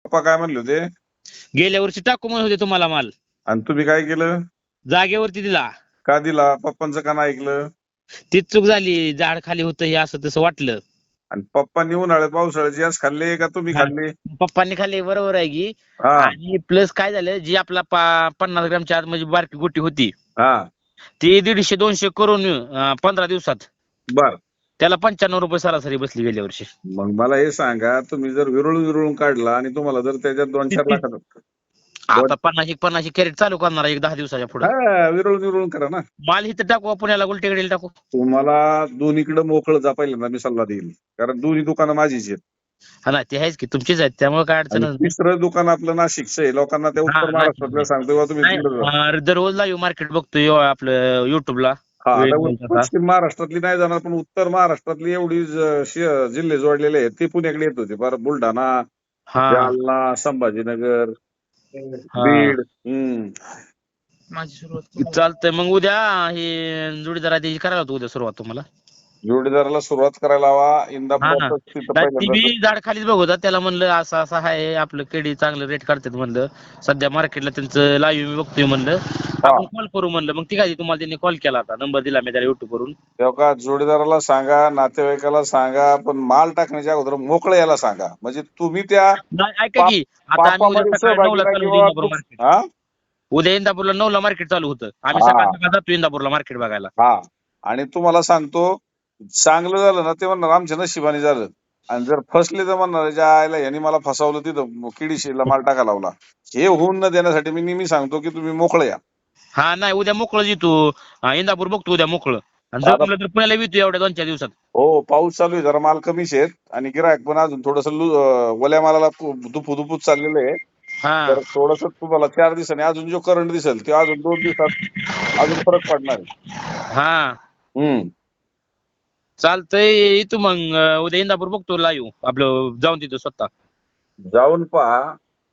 पप्पा काय म्हणले होते गेल्या वर्षी टाकू म्हणत होते तुम्हाला माल, आणि तुम्ही काय केलं? जागेवरती दिला. का दिला? पप्पांचं का नाही ऐकलं? तीच चूक झाली, झाड खाली होतं हे असं तसं वाटलं. आणि पप्पांनी उन्हाळ्यात पावसाळ्यात जास्त खाल्ले का तुम्ही हा. खाल्ले? पप्पांनी खाल्ले बरोबर आहे की. हा आणि प्लस काय झालं, जी आपला 50 ग्रामच्या आत म्हणजे बारकी गोटी होती हा ती 150-200 करून 15 दिवसात बर. त्याला 95 रुपये सरासरी बसली गेल्या वर्षी. मग मला हे सांगा, तुम्ही जर विरळून विरळून काढला आणि तुम्हाला जर त्याच्यात 2-4 लाखात आता 50 कॅरेट चालू करणार आहे 10 दिवसाच्या पुढे. हा विरळून विरळून करा ना. माल इथं टाकू, पुण्याला गुलटेकडे टाकू. तुम्हाला दोन्हीकडे मोकळं जा, पहिल्यांदा मी सल्ला देईल, कारण दोन्ही दुकानं माझीच आहेत. हा ना, ते आहेच की तुमचीच आहेत, त्यामुळे काय आणि अडचणच नाही. तिसरं दुकान आपलं नाशिकचं आहे. लोकांना त्या उत्तर महाराष्ट्रातल्या सांगतो बा तुम्ही तिकडे जा. नाही, दररोज लाईव्ह मार्केट बघतोय आपलं युट्यूबला. हा आता पश्चिम महाराष्ट्रातली नाही जाणार, पण उत्तर महाराष्ट्रातली एवढी जिल्हे जोडलेले आहेत ते पुण्याकडे येत होते. बरं, बुलढाणा, हा जालना, संभाजीनगर, हा. बीड. चालतंय मग उद्या हे जोडीदार त्याची करायला होतं उद्या सुरुवात तुम्हाला. जोडीदाराला सुरुवात करायला हवा. हा ना, इंदापुरात तिथं ती पहिल्यांदा बी झाड खालीच बघत त्याला म्हणलं असं असं आहे आपलं, केडी चांगलं रेट काढतात म्हणलं, सध्या मार्केटला त्यांचं लाईव्ह मी बघतोय म्हणलं, आपण कॉल करू म्हणलं. मग ठीक आहे, तुम्हाला त्यांनी कॉल केला, आता नंबर दिला मी त्याला युट्यूब वरून. तेव्हा जोडीदाराला सांगा, नातेवाईकाला सांगा, पण माल टाकण्याच्या अगोदर मोकळं यायला सांगा, म्हणजे तुम्ही त्या नाही, ऐका की आता आम्ही उद्या पापामध्ये सकाळी 9ला सहभागी चालू होतं इंदापूर मार्केट. हा उद्या इंदापूरला 9ला मार्केट चालू होतं, आम्ही हा. सकाळ सकाळ जातो इंदापूरला मार्केट बघायला. हा, आणि तुम्हाला सांगतो, चांगलं झालं ना ते म्हणणार आमच्या नशिबाने झालं, आणि जर फसले तर म्हणणार ज्या आयला यांनी मला फसवलं, तिथं किडीशीला माल टाका लावला. हे होऊन न देण्यासाठी मी नेहमी सांगतो की तुम्ही मोकळं या. हा नाही, उद्या मोकळं येतो, इंदापूर बघतो उद्या मोकळं, आणि जर जमलं तर पुण्याला येतो एवढ्या 2-4 दिवसात. हो, पाऊस चालू आहे, जरा माल कमीच आहेत, आणि गिरायक पण अजून थोडस ओल्या मालाला दुपूच चाललेलं आहे. हा तर थोडस तुम्हाला 4 दिवसांनी अजून जो करंट दिसेल ते अजून 2 दिवसात अजून फरक पडणार आहे. हा चालतंय, येतो मग उद्या इंदापूर बघतो लाईव्ह आपलं, जाऊन तिथं स्वतः जाऊन पहा.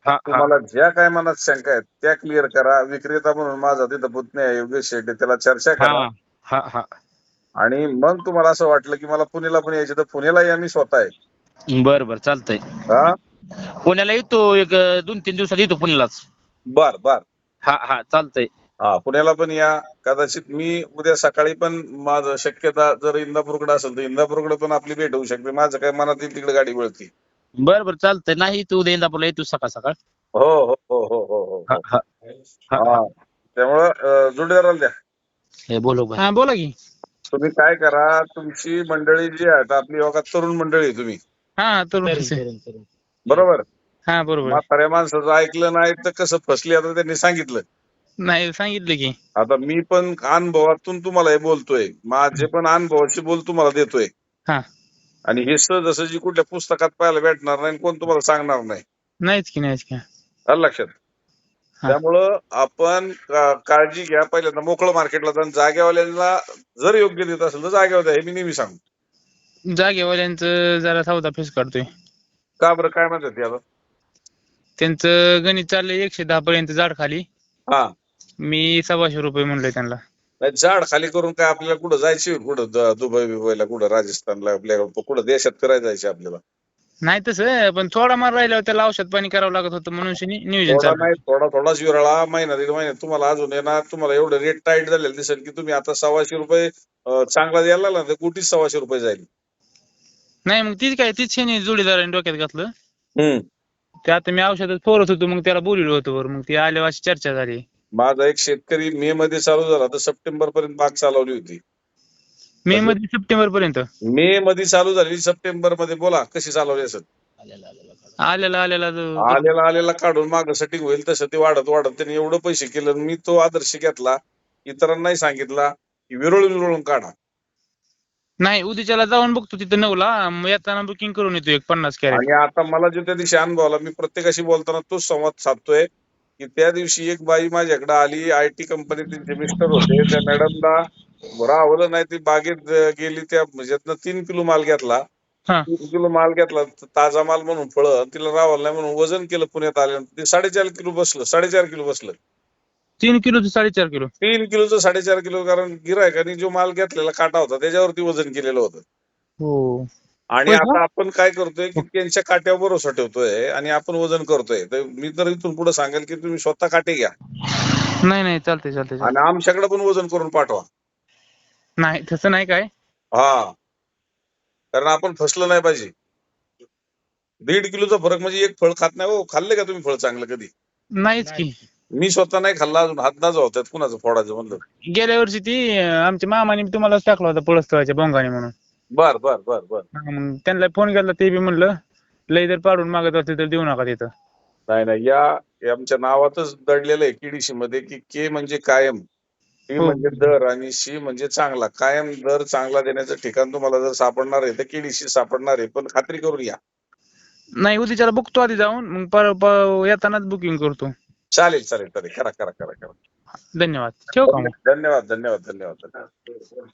हा हा तुम्हाला ज्या काय मनात शंका आहेत त्या क्लिअर करा. विक्रेता म्हणून माझा तिथं पुतण्या आहे योगेश शेट्टी, त्याला चर्चा करा. हा हा. आणि मग तुम्हाला असं वाटलं की मला पुण्याला पण यायचं, तर पुण्याला या, मी स्वतः आहे. बरं बरं चालतंय, हा पुण्याला येतो, एक 2-3 दिवसात येतो पुण्यालाच. बर बर. हा हा चालतंय. हा, पुण्याला पण या. कदाचित मी उद्या सकाळी पण, माझं शक्यता जर इंदापूरकडे असेल तर इंदापूरकडे पण आपली भेट होऊ शकते. माझं काय मनात येईल तिकडे गाडी वळती. बरं बरं चालतंय, नाही तू उद्या इंदापूरला येतो सकाळ सकाळ. हो हो हो हो हो हो हा हो. हा हा, त्यामुळं जोडीदाराला द्या. हे बोलो हा बोला की. तुम्ही काय करा, तुमची मंडळी जी आहेत आपली, बघा तरुण मंडळी आहे तुम्ही, हा तरुण बरोबर. हा बरोबर. म्हाताऱ्या माणसाचं ऐकलं नाही तर कसं फसली, आता त्यांनी सांगितलं. नाही सांगितलं की. आता मी पण अनुभवातून तुम्हाला हे बोलतोय, माझे पण अनुभवाची बोल तुम्हाला देतोय. हा. आणि हे सहजासहजी कुठल्या पुस्तकात पाहायला भेटणार नाही, कोण तुम्हाला सांगणार नाही. नाहीच की नाहीच की. आलं लक्षात. त्यामुळं आपण काळजी घ्या. पहिल्यांदा मोकळं मार्केटला जा. जागेवाल्यांना जर योग्य देत असेल तर जागेवर द्या, हे मी नेहमी सांगतो. जागेवाल्यांचं जरा सौदा फेस काढतोय. का बरं, काय म्हणतात ते आता? त्यांचं गणित चाललंय 110 पर्यंत झाड खाली. हा, मी 125 रुपये म्हणलोय त्यांना. नाही, झाड खाली करून काय आपल्याला कुठं जायची, कुठं दुबई बिबईला, कुठं राजस्थानला, आपल्या कुठं देशात फिरायला जायचे आपल्याला? नाही तसं, पण थोडा माल राहिल्यावर त्याला औषध पाणी करावं लागत होतं, म्हणून नियोजन थोडा चालू. नाही, थोडाच विरळा, महिना 1.5 महिन्यात तुम्हाला अजून येणार. तुम्हाला एवढं रेट टाईट झालेलं दिसेल की तुम्ही आता 125 रुपये चांगला द्यायला लागला तर कुठेच 125 रुपये जाईल. नाही मग तीच हे जोडीदाराने डोक्यात घातलं. हम्म. ते आता मी औषधात फोरत होतो, मग त्याला बोललो होतो वर, मग ती आल्यावर अशी चर्चा झाली. माझा एक शेतकरी मे मध्ये चालू झाला तर सप्टेंबर पर्यंत बाग चालवली होती. मे मध्ये सप्टेंबर पर्यंत. मे मध्ये चालू झाली, सप्टेंबर मध्ये बोला कशी चालवली असेल. आलेला काढून मागं सेटिंग होईल तसं ते वाढत वाढत त्यांनी एवढं पैसे केलं. मी तो आदर्श घेतला, इतरांनाही सांगितला की विरळून काढा. नाही, उद्याच्याला जाऊन बघतो तिथं 9ला, येताना बुकिंग करून येतो एक 50 कॅरेट. आणि आता मला जो त्या दिवशी अनुभव आला, मी प्रत्येकाशी बोलताना तोच संवाद साधतोय की त्या दिवशी एक बाई माझ्याकडे आली, IT कंपनीत त्यांचे मिस्टर होते. त्या मॅडमला राहवलं नाही, ती बागेत गेली, त्या म्हणजे 3 किलो माल घेतला. 3 किलो माल घेतला, ताजा माल म्हणून फळं, तिला रावलं नाही म्हणून वजन केलं पुण्यात आल्यानंतर, ते 4.5 किलो बसलं. 4.5 किलो बसलं. 3 किलोचं 4.5 किलो. 3 किलोचं 4.5 किलो, कारण गिरायकाने जो माल घेतलेला काटा होता त्याच्यावरती वजन केलेलं होतं. हो. आणि होय का? आता आपण काय करतोय की त्यांच्या काट्यावर भरोसा ठेवतोय आणि आपण वजन करतोय. तर मी तर इथून पुढे सांगेल की तुम्ही स्वतः काटे घ्या नाही नाही, चालतंय चालतंय आणि चालतंय. आमच्याकडे पण वजन करून पाठवा. नाही तसं नाही काय. हा, कारण आपण फसलं नाही पाहिजे. 1.5 किलोचा फरक म्हणजे एक फळ खात नाही. हो, खाल्ले का तुम्ही फळ चांगलं कधी? नाहीच की. मी स्वतः नाही खाल्ला अजून. हात नाजू होतात कुणाचं फोडायचं म्हणलं. गेल्या वर्षी ती आमच्या मामाने तुम्हालाच टाकला होता पळसतळाच्या बोंगाने म्हणून. बर बर बर बर. मग त्यांना फोन केला, ते बी म्हणलं लय जर पाडून मागत असतील तर देऊ नका तिथं. नाही नाही, या आमच्या नावातच दडलेलं आहे केडीसी मध्ये की के म्हणजे कायम, टी हो. म्हणजे दर आणि सी म्हणजे चांगला. कायम दर चांगला देण्याचं ठिकाण तुम्हाला जर सापडणार आहे तर केडीसी सापडणार आहे, पण खात्री करून या. नाही उद्याच्याला बघतो आधी जाऊन, मग येतानाच बुकिंग करतो. चालेल चालेल चालेल, करा करा करा करा. धन्यवाद. ठेवू का मग? धन्यवाद धन्यवाद धन्यवाद धन्यवाद.